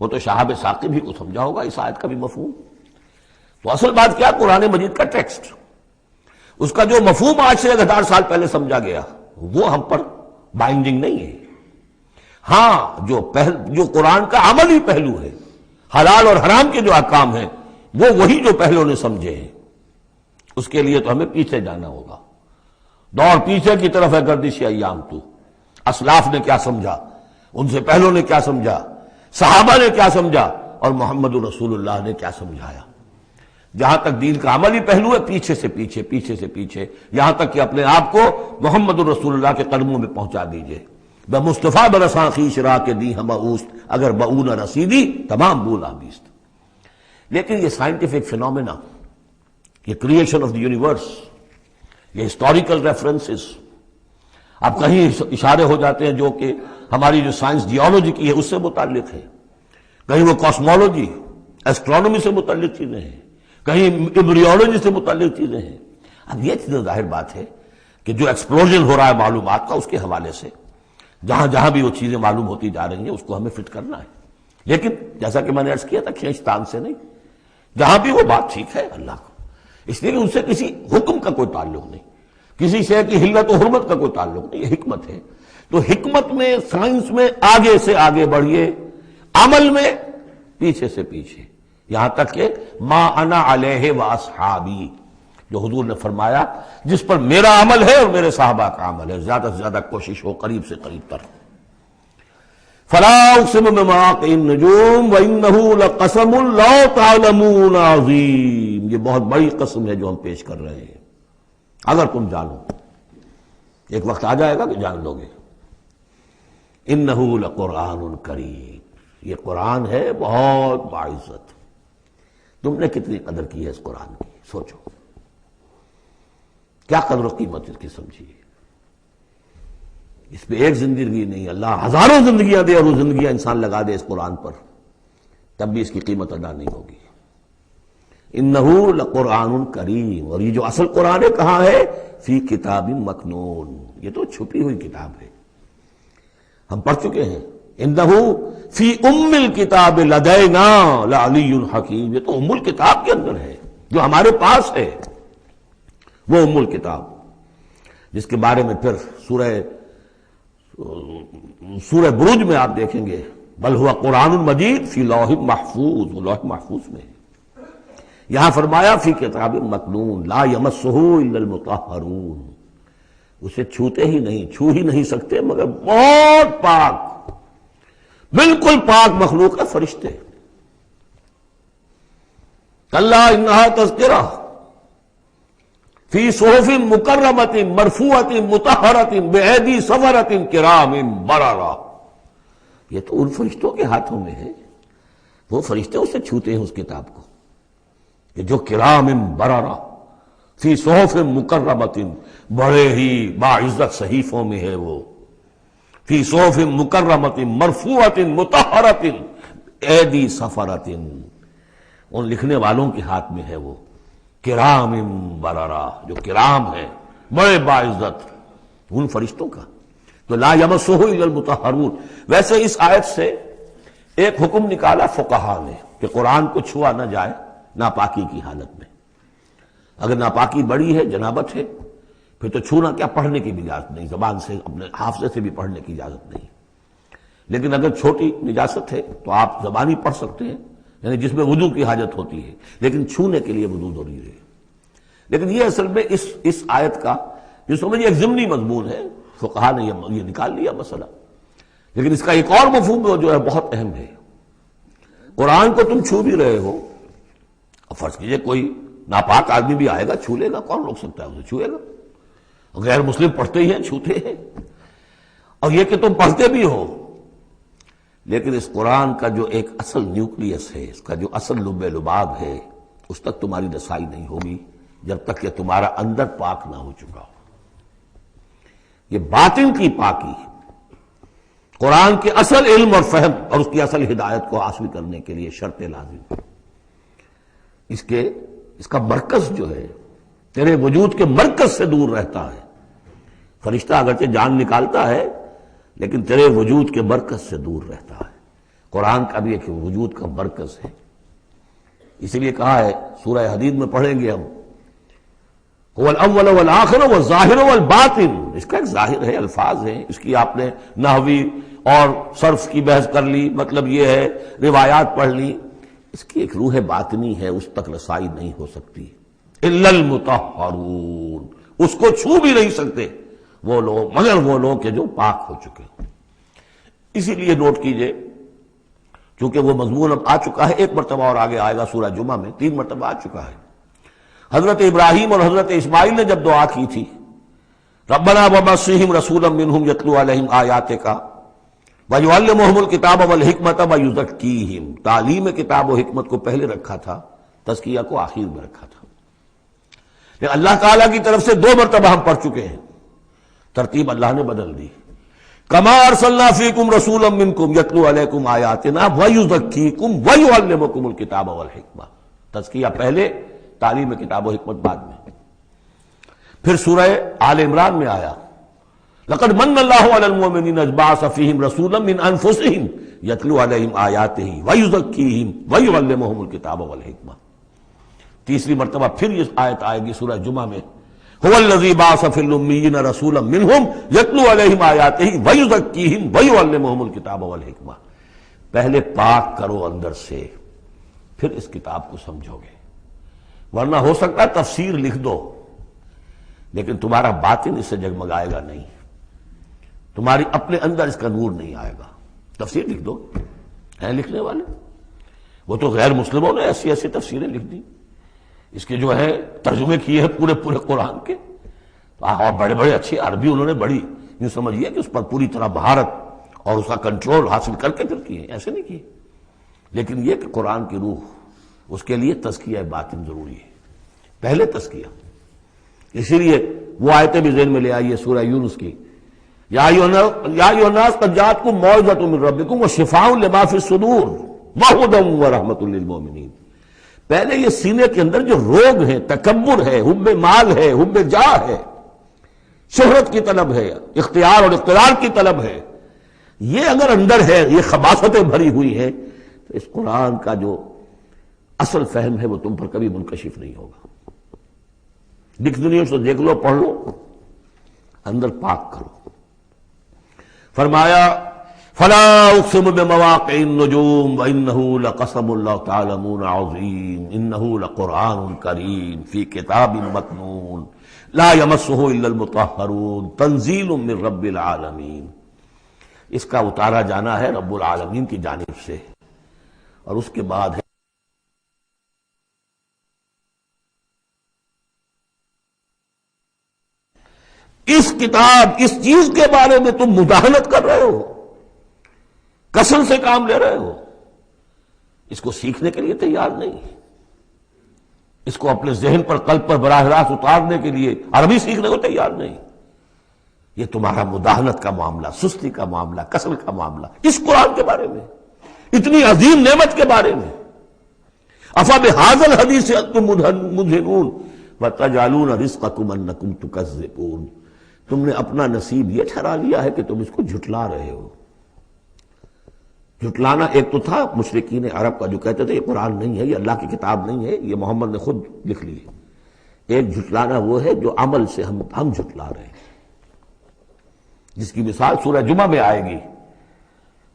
وہ تو شہاب ثاقب ہی کو سمجھا ہوگا اس آیت کا بھی مفہوم۔ تو اصل بات کیا، قرآن مجید کا ٹیکسٹ، اس کا جو مفہوم آج سے 1000 سال پہلے سمجھا گیا وہ ہم پر بائنڈنگ نہیں ہے۔ ہاں جو قرآن کا عملی پہلو ہے، حلال اور حرام کے جو احکام ہیں، وہ وہی جو پہلوں نے سمجھے ہیں، اس کے لیے تو ہمیں پیچھے جانا ہوگا، دور پیچھے کی طرف ہے گردش ایام تو، اسلاف نے کیا سمجھا، ان سے پہلوں نے کیا سمجھا، صحابہ نے کیا سمجھا، اور محمد رسول اللہ نے کیا سمجھایا۔ جہاں تک دین کا عملی پہلو ہے، پیچھے سے پیچھے، یہاں تک کہ اپنے آپ کو محمد رسول اللہ کے قدموں میں پہنچا دیجئے۔ بمصطفیٰ برساں خویش را کے دی ہم اوست، اگر بؤ نہ رسیدی تمام بولا بیست۔ لیکن یہ سائنٹیفک فینومینا، یہ کریشن آف دی یونیورس، یہ ہسٹوریکل ریفرنسز، اب کہیں اشارے ہو جاتے ہیں جو کہ ہماری جو سائنس جیولوجی کی ہے اس سے متعلق ہے، کہیں وہ کاسمولوجی ایسٹرونومی سے متعلق چیزیں ہیں، کہیں ایمبریولوجی سے متعلق چیزیں ہیں۔ اب یہ چیز ظاہر بات ہے کہ جو ایکسپلوژن ہو رہا ہے معلومات کا، اس کے حوالے سے جہاں جہاں بھی وہ چیزیں معلوم ہوتی جا رہی ہیں اس کو ہمیں فٹ کرنا ہے، لیکن جیسا کہ میں نے عرض کیا تھا کھینچتان سے نہیں، جہاں بھی وہ بات ٹھیک ہے اللہ کو، اس لیے کہ ان سے کسی حکم کا کوئی تعلق نہیں، کسی شے کی حلت و حرمت کا کوئی تعلق نہیں، یہ حکمت ہے۔ تو حکمت میں، سائنس میں آگے سے آگے بڑھیے، عمل میں پیچھے سے پیچھے، یہاں تک کہ ما انا علیہ واصحابی، جو حضور نے فرمایا جس پر میرا عمل ہے اور میرے صحابہ کا عمل ہے، زیادہ سے زیادہ کوشش ہو قریب سے قریب تر۔ فلا اقسم بمواقع النجوم وانه لقسم لو تعلمون عظیم، یہ بہت بڑی قسم ہے جو ہم پیش کر رہے ہیں، اگر تم جانو، ایک وقت آ جائے گا کہ جان لو گے۔ انہ لقرآن کریم، یہ قرآن ہے بہت باعزت۔ تم نے کتنی قدر کی ہے اس قرآن کی، سوچو کیا قدر و قیمت اس کی سمجھیے۔ اس پہ ایک زندگی نہیں، اللہ ہزاروں زندگیاں دے اور وہ زندگیاں انسان لگا دے اس قرآن پر، تب بھی اس کی قیمت ادا نہیں ہوگی۔ انہ لقرآن کریم، اور یہ جو اصل قرآن ہے کہاں ہے؟ فی کتاب مکنون، یہ تو چھپی ہوئی کتاب ہے، ہم پڑھ چکے ہیں۔ انہ فی ام الکتاب لدینا لعلی حکیم، یہ تو ام الکتاب کے اندر ہے جو ہمارے پاس ہے، وہ ام الکتاب جس کے بارے میں پھر سورہ بروج میں آپ دیکھیں گے بل ہوا قرآن مجید فی لوح محفوظ، وہ لوح محفوظ میں ہے۔ یہاں فرمایا فی کتاب مکنون لا یمسہ الا المطہرون، اسے چھوتے ہی نہیں، چھو ہی نہیں سکتے مگر بہت پاک، بالکل پاک مخلوق ہے، فرشتے۔ کلا انہا تذکرہ فی صحف مکرمۃ مرفوعۃ مطہرۃ بایدی سفرۃ کرام بررہ، یہ تو ان فرشتوں کے ہاتھوں میں ہے، وہ فرشتے اسے چھوتے ہیں اس کتاب کو، کہ جو کرام بررہ فی صحف مکرمۃ، بڑے ہی باعزت صحیفوں میں ہے وہ، فی صحف مکرمۃ مرفوعۃ مطہرۃ ایدی سفرۃ، ان لکھنے والوں کے ہاتھ میں ہے وہ، کرام بررہ، جو کرام ہے بڑے باعزت ان فرشتوں کا۔ تو لا یمسہ الا المطہرون۔ ویسے اس آیت سے ایک حکم نکالا فقہا نے کہ قرآن کو چھوا نہ جائے ناپاکی کی حالت میں، اگر ناپاکی بڑی ہے، جنابت ہے، پھر تو چھونا کیا، پڑھنے کی بھی اجازت نہیں، زبان سے اپنے حافظے سے بھی پڑھنے کی اجازت نہیں، لیکن اگر چھوٹی نجاست ہے تو آپ زبانی پڑھ سکتے ہیں، یعنی جس میں وضو کی حاجت ہوتی ہے، لیکن چھونے کے لیے وضو ضروری ہے۔ لیکن یہ اصل میں اس آیت کا جو سمجھے ایک ضمنی مضمون ہے، فقہا نے یہ نکال لیا مسئلہ، لیکن اس کا ایک اور مفہوم جو ہے بہت اہم ہے۔ قرآن کو تم چھو بھی رہے ہو، اور فرض کیجئے کوئی ناپاک آدمی بھی آئے گا چھو لے گا، کون روک سکتا ہے اسے، چھوئے گا، غیر مسلم پڑھتے ہی ہیں، چھوتے ہیں، اور یہ کہ تم پڑھتے بھی ہو، لیکن اس قرآن کا جو ایک اصل نیوکلیس ہے، اس کا جو اصل لب لباب ہے، اس تک تمہاری رسائی نہیں ہوگی جب تک کہ تمہارا اندر پاک نہ ہو چکا ہو۔ یہ باطن کی پاکی قرآن کے اصل علم اور فہم اور اس کی اصل ہدایت کو حاصل کرنے کے لیے شرط لازم، اس کا مرکز جو ہے تیرے وجود کے مرکز سے دور رہتا ہے۔ فرشتہ اگرچہ جان نکالتا ہے لیکن تیرے وجود کے مرکز سے دور رہتا ہے۔ قرآن کا بھی ایک وجود کا مرکز ہے، اسی لیے کہا ہے سورہ حدید میں پڑھیں گے ہم، هو الاول والآخر والظاہر والباطن، اس کا ایک ظاہر ہے، الفاظ ہیں، اس کی آپ نے نحوی اور صرف کی بحث کر لی، مطلب یہ ہے روایات پڑھ لی، اس کی ایک روح باطنی ہے، اس تک رسائی نہیں ہو سکتی الا المطہرون، اس کو چھو بھی نہیں سکتے وہ لوگ مگر وہ لوگ کہ جو پاک ہو چکے۔ اسی لیے نوٹ کیجئے، چونکہ وہ مضمون اب آ چکا ہے، ایک مرتبہ اور آگے آئے گا سورہ جمعہ میں، 3 مرتبہ آ چکا ہے۔ حضرت ابراہیم اور حضرت اسماعیل نے جب دعا کی تھی ربنا وبعث فیہم رسولا منہم یتلو علیہم آیاتک وَيُعَلِّمُهُمُ الْكِتَابَ وَالْحِکْمَةَ وَيُزَکِّیہم، تعلیم کتاب و حکمت کو پہلے رکھا تھا، تزکیہ کو آخر میں رکھا تھا۔ لیکن اللہ تعالیٰ کی طرف سے 2 مرتبہ ہم پڑھ چکے ہیں، ترتیب اللہ نے بدل دی۔ کما ارسلنا فیکم رسولا منکم یتلو علیکم آیاتنا ویزکیکم ویعلمکم الکتاب والحکمہ، تزکیہ پہلے، تعلیم کتاب و حکمت بعد میں۔ پھر سورہ آل عمران میں آیا لقد من اللہ علی المؤمنین اذ بعث فیہم رسولا من انفسہم یتلو علیہم آیاتہ ویزکیہم ویعلمہم الکتاب والحکمہ۔ تیسری مرتبہ پھر یہ آیت آئے گی سورہ جمعہ میں، هو الذی بعث فی الامیین رسولا منہم یتلو علیہم آیاتہ ویزکیہم ویعلمہم الکتاب والحکمہ۔ پہلے پاک کرو اندر سے، پھر اس کتاب کو سمجھو گے، ورنہ ہو سکتا ہے تفسیر لکھ دو لیکن تمہارا باطن اس سے جگمگائے گا نہیں، تمہاری اپنے اندر اس کا نور نہیں آئے گا۔ تفسیر لکھ دو، ہیں لکھنے والے، وہ تو غیر مسلموں نے ایسی ایسی تفسیریں لکھ دی، اس کے جو ہے ترجمے کیے ہیں پورے پورے قرآن کے، اور بڑے بڑے اچھی عربی انہوں نے بڑی یوں سمجھیے کہ اس پر پوری طرح مہارت اور اس کا کنٹرول حاصل کر کے پھر کیے، ایسے نہیں کیے۔ لیکن یہ کہ قرآن کی روح، اس کے لیے تزکیہ باطن ضروری ہے، پہلے تزکیہ۔ اسی لیے وہ آیتیں بھی ذہن میں لے آئیے سورہ یونس کی، یا ایھا الناس قد جاءتکم موعظۃ من ربکم وشفاء لما فی الصدور وہدی ورحمۃ للمؤمنین۔ پہلے یہ سینے کے اندر جو روگ ہے، تکبر ہے، حب مال ہے، حب جاہ ہے، شہرت کی طلب ہے، اختیار اور اقتدار کی طلب ہے، یہ اگر اندر ہے، یہ خباثتیں بھری ہوئی ہیں، تو اس قرآن کا جو اصل فہم ہے وہ تم پر کبھی منکشف نہیں ہوگا۔ ڈکشنریوں سے دیکھ لو، پڑھ لو، اندر پاک کرو۔ فرمایا فلا اقسم بمواقع النجوم وانه لقسم لو تعلمون عظیم انه لقرآن کریم فی کتاب مکنون لا یمسہ الا المطہرون تنزیل من رب العالمین۔ اس کا اتارا جانا ہے رب العالمین کی جانب سے، اور اس کے بعد ہے اس کتاب، اس چیز کے بارے میں تم مداہنت کر رہے ہو، کسل سے کام لے رہے ہو، اس کو سیکھنے کے لیے تیار نہیں، اس کو اپنے ذہن پر، قلب پر براہ راست اتارنے کے لیے عربی سیکھنے کو تیار نہیں۔ یہ تمہارا مداہنت کا معاملہ، سستی کا معاملہ، کسل کا معاملہ، اس قرآن کے بارے میں، اتنی عظیم نعمت کے بارے میں۔ افبہذا الحدیث انتم مدہنون وتجعلون رزقکم انکم تکذبون۔ تم نے اپنا نصیب یہ ٹھہرا لیا ہے کہ تم اس کو جھٹلا رہے ہو۔ جھٹلانا ایک تو تھا مشرکین عرب کا جو کہتے تھے یہ قرآن نہیں ہے، یہ اللہ کی کتاب نہیں ہے، یہ محمد نے خود لکھ لی ہے۔ ایک جھٹلانا وہ ہے جو عمل سے ہم جھٹلا رہے ہیں، جس کی مثال سورہ جمعہ میں آئے گی،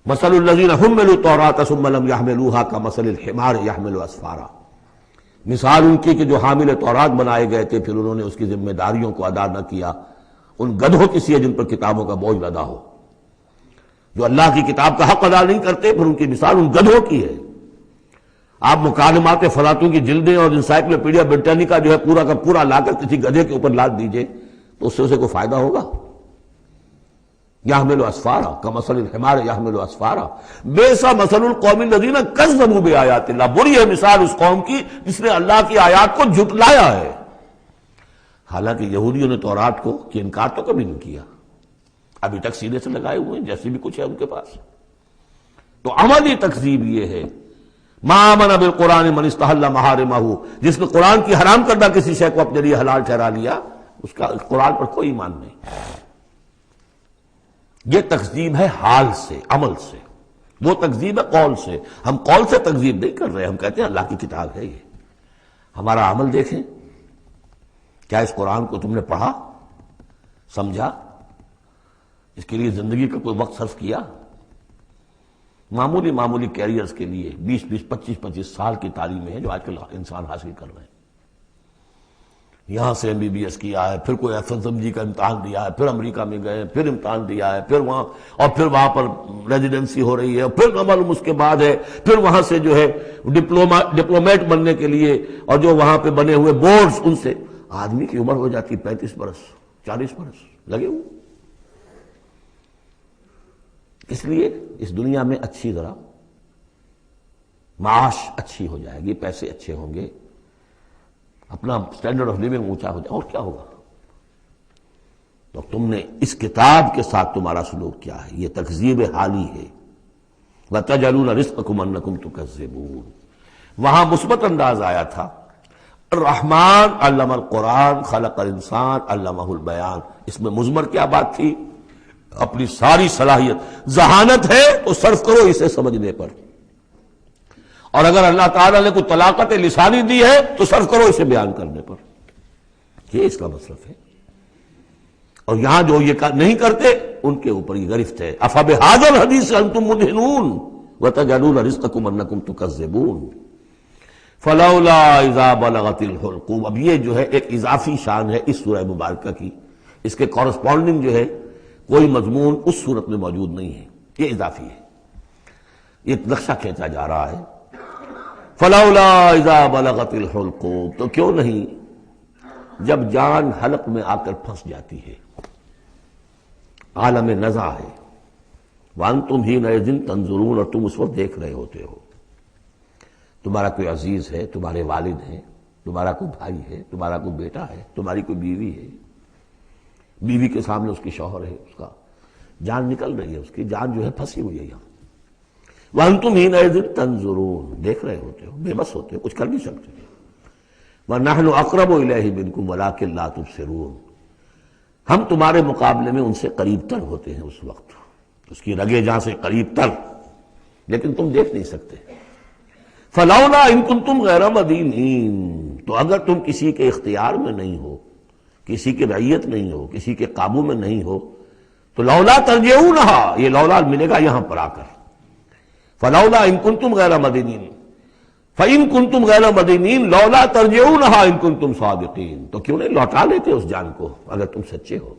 مثل الذین حملوا التوراۃ ثم لم يحملوها كمثل الحمار يحمل اسفارا۔ مثال ان کی کہ جو حامل تورات بنائے گئے تھے، پھر انہوں نے اس کی ذمہ داریوں کو ادا نہ کیا، ان گدھوں کی سی ہے جن پر کتابوں کا بوجھ لدا ہو۔ جو اللہ کی کتاب کا حق ادا نہیں کرتے، پھر ان کی مثال ان گدھوں کی ہے۔ آپ مکالمات فلاطوں کی جلدیں اور انسائکلوپیڈیا برٹانیکا جو ہے پورا کا پورا لا کر کسی گدھے کے اوپر لاد دیجئے تو اس سے اسے کوئی فائدہ ہوگا؟ یحمل اسفارا کمثل الحمار یحمل اسفارا بئس مثل القوم الذین کذبوا بآیات اللہ۔ بری ہے مثال اس قوم کی جس نے اللہ کی آیات کو جھٹلایا ہے۔ حالانکہ یہودیوں نے تورات کو کہ انکار تو کبھی نہیں کیا، ابھی تک سینے سے لگائے ہوئے ہیں جیسے بھی کچھ ہے ان کے پاس۔ تو عملی تکذیب یہ ہے، ما آمن بالقرآن من استحل محارمہ، جس نے قرآن کی حرام کردہ کسی شے کو اپنے لیے حلال ٹھہرا لیا، اس کا قرآن پر کوئی ایمان نہیں۔ یہ تکذیب ہے حال سے، عمل سے، وہ تکذیب ہے قول سے۔ ہم قول سے تکذیب نہیں کر رہے، ہم کہتے ہیں اللہ کی کتاب ہے یہ۔ ہمارا عمل دیکھیں، کیا اس قرآن کو تم نے پڑھا، سمجھا، اس کے لیے زندگی کا کوئی وقت صرف کیا؟ معمولی کیریئرز کے لیے 20 25 سال کی تعلیمیں ہیں جو آج کل انسان حاصل کر رہے ہیں۔ یہاں سے MBBS کیا ہے، پھر کوئی FSMG کا امتحان دیا ہے، پھر امریکہ میں گئے، پھر امتحان دیا ہے، پھر وہاں، اور پھر وہاں پر ریزیڈنسی ہو رہی ہے، پھر معلوم اس کے بعد ہے، پھر وہاں سے جو ہے ڈپلومیٹ بننے کے لیے، اور جو وہاں پہ بنے ہوئے بورڈز، ان سے آدمی کی عمر ہو جاتی 35 برس 40 برس لگے ہوئے۔ اس لیے اس دنیا میں اچھی ذرا معاش اچھی ہو جائے گی، پیسے اچھے ہوں گے، اپنا سٹینڈرڈ آف لیونگ اونچا ہو جائے، اور کیا ہوگا؟ تو تم نے اس کتاب کے ساتھ تمہارا سلوک کیا ہے، یہ تکذیب حالی ہے۔ وَتَجْعَلُونَ رِزْقَكُمْ أَنَّكُمْ تُكَذِّبُونَ، وہاں مثبت انداز آیا تھا، الرحمن علم القرآن خلق الانسان علمہ البیان، اس میں مضمر کیا بات تھی؟ اپنی ساری صلاحیت، ذہانت ہے تو صرف کرو اسے سمجھنے پر، اور اگر اللہ تعالیٰ نے کوئی طلاقت لسانی دی ہے تو صرف کرو اسے بیان کرنے پر، یہ اس کا مصرف ہے۔ اور یہاں جو یہ نہیں کرتے ان کے اوپر یہ گرفت ہے، افبہذا الحدیث انتم مدہنون وتجعلون رزقکم انکم تکذبون فلولا اذا بلغت الحلقوم۔ اب یہ جو ہے ایک اضافی شان ہے اس سورہ مبارکہ کی، اس کے کورسپونڈنگ جو ہے کوئی مضمون اس صورت میں موجود نہیں ہے، یہ اضافی ہے، یہ نقشہ کھینچا جا رہا ہے۔ فلولا اذا بلغت الحلقوم، تو کیوں نہیں جب جان حلق میں آ کر پھنس جاتی ہے، عالم نزع ہے، وانتم حینئذ تنظرون، اور تم اس وقت دیکھ رہے ہوتے ہو، تمہارا کوئی عزیز ہے، تمہارے والد ہیں، تمہارا کوئی بھائی ہے، تمہارا کوئی بیٹا ہے، تمہاری کوئی بیوی ہے، بیوی کے سامنے اس کی شوہر ہے، اس کا جان نکل رہی ہے، اس کی جان جو ہے پھنسی ہوئی ہے یہاں، وانتم حینئذ تنظرون، دیکھ رہے ہوتے ہو، بے بس ہوتے ہو، کچھ کر نہیں سکتے، وَنَحْنُ أَقْرَبُ إِلَيْهِ مِنْكُمْ وَلَٰكِن لَا تُبْصِرُونَ، ہم تمہارے مقابلے میں ان سے قریب تر ہوتے ہیں اس وقت، اس کی رگے جاں سے قریب تر، لیکن تم دیکھ نہیں سکتے۔ فلولا ان کنتم غیر مدینین، تو اگر تم کسی کے اختیار میں نہیں ہو، کسی کی رعیت نہیں ہو، کسی کے قابو میں نہیں ہو، تو لولا ترجعونہا، یہ لولا ملے گا یہاں پر آ کر، فلولا ان کنتم غیر مدینین، فَإِن كُنتُمْ غَيْرَ مَدِينِينَ لَوْلَا تَرْجِعُونَهَا إِن كُنتُمْ صَادِقِينَ، تو کیوں نہیں لوٹا لیتے اس جان کو اگر تم سچے ہو؟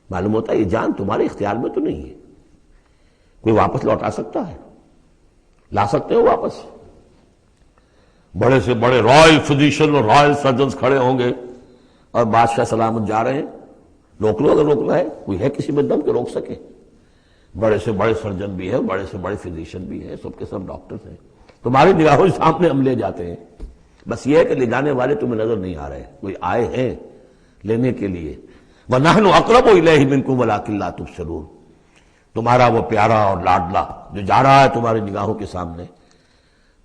معلوم ہوتا ہے یہ جان تمہارے اختیار میں تو نہیں ہے، کوئی واپس لوٹا سکتا ہے؟ لا سکتے ہو واپس؟ بڑے سے بڑے رائل فزیشین اور رائل سرجنز کھڑے ہوں گے اور بادشاہ سلامت جا رہے ہیں، روک لو اگر روکنا ہے، کوئی ہے کسی میں دم کے روک سکے؟ بڑے سے بڑے سرجن بھی ہے، بڑے سے بڑے فزیشین بھی ہے، سب کے سب ڈاکٹرز ہیں، تمہاری نگاہوں کے سامنے ہم لے جاتے ہیں، بس یہ ہے کہ لے جانے والے تمہیں نظر نہیں آ رہے، کوئی آئے ہیں لینے کے لیے۔ وَنَحْنُ أَقْرَبُ إِلَيْهِ مِنْكُمْ وَلَٰكِن لَا تُبْصِرُونَ، تمہارا وہ پیارا اور لاڈلا جو جا رہا ہے تمہاری نگاہوں کے سامنے،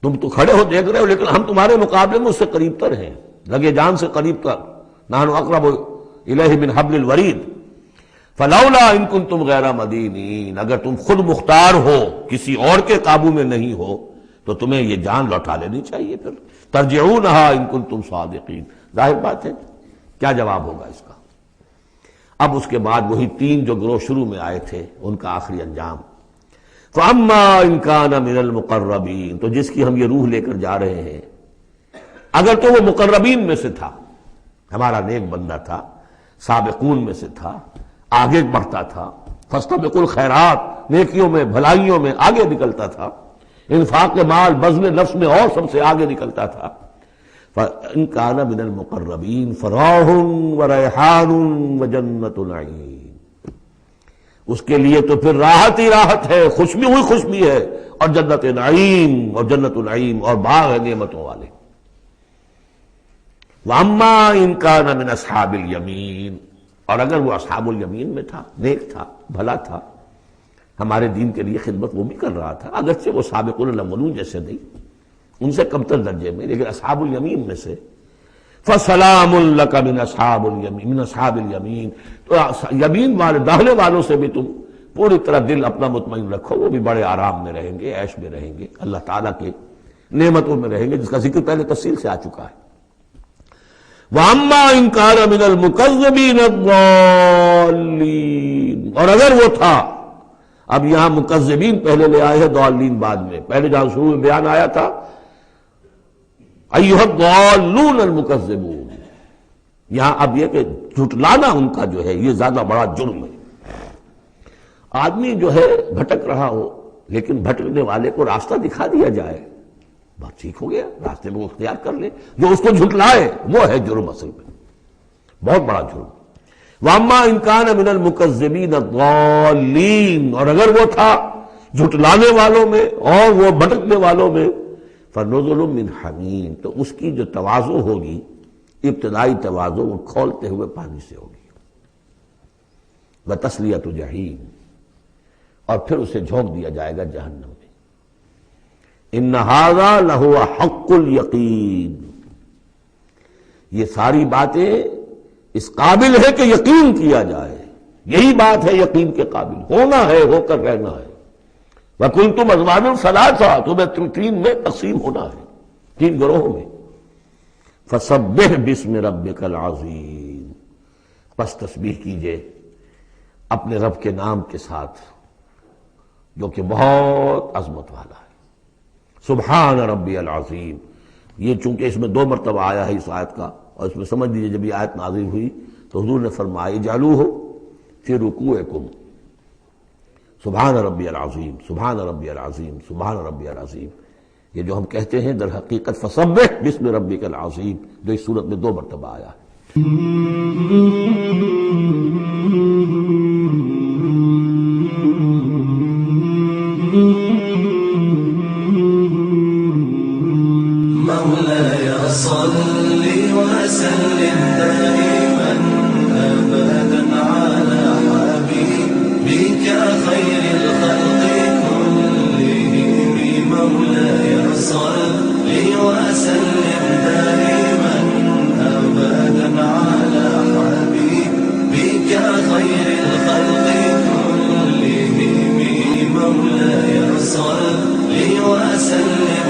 تم تو کھڑے ہو دیکھ رہے ہو، لیکن ہم تمہارے مقابلے میں اس سے قریب تر ہیں، لگے جان سے قریب تر، نَحْنُ أَقْرَبُ إِلَيْهِ مِنْ حَبْلِ الْوَرِيدِ فَلَوْلَا إِن كُنتُمْ غَيْرَ مَدِينِينَ، اگر تم خود مختار ہو، کسی اور کے قابو میں نہیں ہو، تو تمہیں یہ جان لوٹا لینی چاہیے، پھر ترجعونہا ان کنتم صادقین۔ ظاہر بات ہے کیا جواب ہوگا اس کا؟ اب اس کے بعد وہی تین جو گروہ شروع میں آئے تھے ان کا آخری انجام، فَأَمَّا إِن كَانَ مِنَ الْمُقَرَّبِينَ، تو جس کی ہم یہ روح لے کر جا رہے ہیں، اگر تو وہ مقربین میں سے تھا، ہمارا نیک بندہ تھا، سابقون میں سے تھا، آگے بڑھتا تھا، فاستبقوا الخیرات، نیکیوں میں بھلائیوں میں آگے نکلتا تھا، انفاق مال بذل نفس میں اور سب سے آگے نکلتا تھا، فَإِن كَانَ مِنَ الْمُقَرَّبِينَ فَرَوْحٌ وَرَيْحَانٌ وَجَنَّتُ نَعِيمٍ، اس کے لیے تو پھر راحت ہی راحت ہے، خوشبی ہوئی خوشبی ہے، اور جنت نعیم، اور جنت نعیم اور باغ ہے نعمتوں والے۔ وَأَمَّا إِن كَانَ مِنْ أَصْحَابِ الْيَمِينِ، اور اگر وہ اصحاب الیمین میں تھا، نیک تھا، بھلا تھا، ہمارے دین کے لیے خدمت وہ بھی کر رہا تھا، اگرچہ وہ سابقون الاولون جیسے نہیں، ان سے کم تر درجے میں، لیکن اصحاب الیمین میں سے، فَسَلَامٌ لَكَ مِنْ أَصْحَابِ الْيَمِينِ، تو یمین والے داہنے والوں سے بھی تم پوری طرح دل اپنا مطمئن رکھو، وہ بھی بڑے آرام میں رہیں گے، عیش میں رہیں گے، اللہ تعالیٰ کے نعمتوں میں رہیں گے، جس کا ذکر پہلے تفصیل سے آ چکا ہے۔ وَأَمَّا إِن كَانَ مِنَ الْمُكَذِّبِينَ الضَّالِّينَ، اور اگر وہ تھا، اب یہاں مکذبین پہلے لے آئے ہیں، ضالین بعد میں، پہلے جہاں شروع میں بیان آیا تھا ایھا الضالون المکذبون، یہاں اب یہ کہ جھٹلانا ان کا جو ہے یہ زیادہ بڑا جرم ہے۔ آدمی جو ہے بھٹک رہا ہو لیکن بھٹکنے والے کو راستہ دکھا دیا جائے، بات ٹھیک ہو گیا، راستے میں وہ اختیار کر لے، جو اس کو جھٹلائے وہ ہے جرم، اصل میں بہت بڑا جرم۔ واما ان کان من المکذبین الضالین، اور اگر وہ تھا جھٹلانے والوں میں اور وہ بھٹکنے والوں میں، فنزل من حمیم، تو اس کی جو تواضع ہوگی، ابتدائی تواضع، وہ کھولتے ہوئے پانی سے ہوگی، وتصلیۃ جحیم، اور پھر اسے جھونک دیا جائے گا جہنم میں۔ ان ھذا لہو حق الیقین، یہ ساری باتیں اس قابل ہے کہ یقین کیا جائے، یہی بات ہے یقین کے قابل، ہونا ہے، ہو کر رہنا ہے۔ وَكُنْتُمْ أَزْوَاجًا ثَلَاثًا، تمہیں تین میں تقسیم ہونا ہے، تین گروہوں میں۔ فَسَبِّحْ بِاسْمِ رَبِّكَ الْعَظِيمِ، پس تسبیح کیجئے اپنے رب کے نام کے ساتھ جو کہ بہت عظمت والا ہے۔ سبحان ربی العظیم، یہ چونکہ اس میں 2 مرتبہ آیا ہے اس آیت کا، اور اس میں سمجھ لیجیے جب یہ آیت نازل ہوئی تو حضور نے فرمایا اجعلوہ فی رکوعکم، سبحان ربی العظیم، سبحان ربی العظیم، سبحان ربی العظیم، یہ جو ہم کہتے ہیں در حقیقت فسبح باسم ربک العظیم، جو اس صورت میں 2 مرتبہ آیا ہے۔ مولاي صل وسلم دائما أبدا على حبيبك خير الخلق كلهم، مولاي صل وسلم دائما أبدا على حبيبك خير الخلق كلهم، مولاي صل وسلم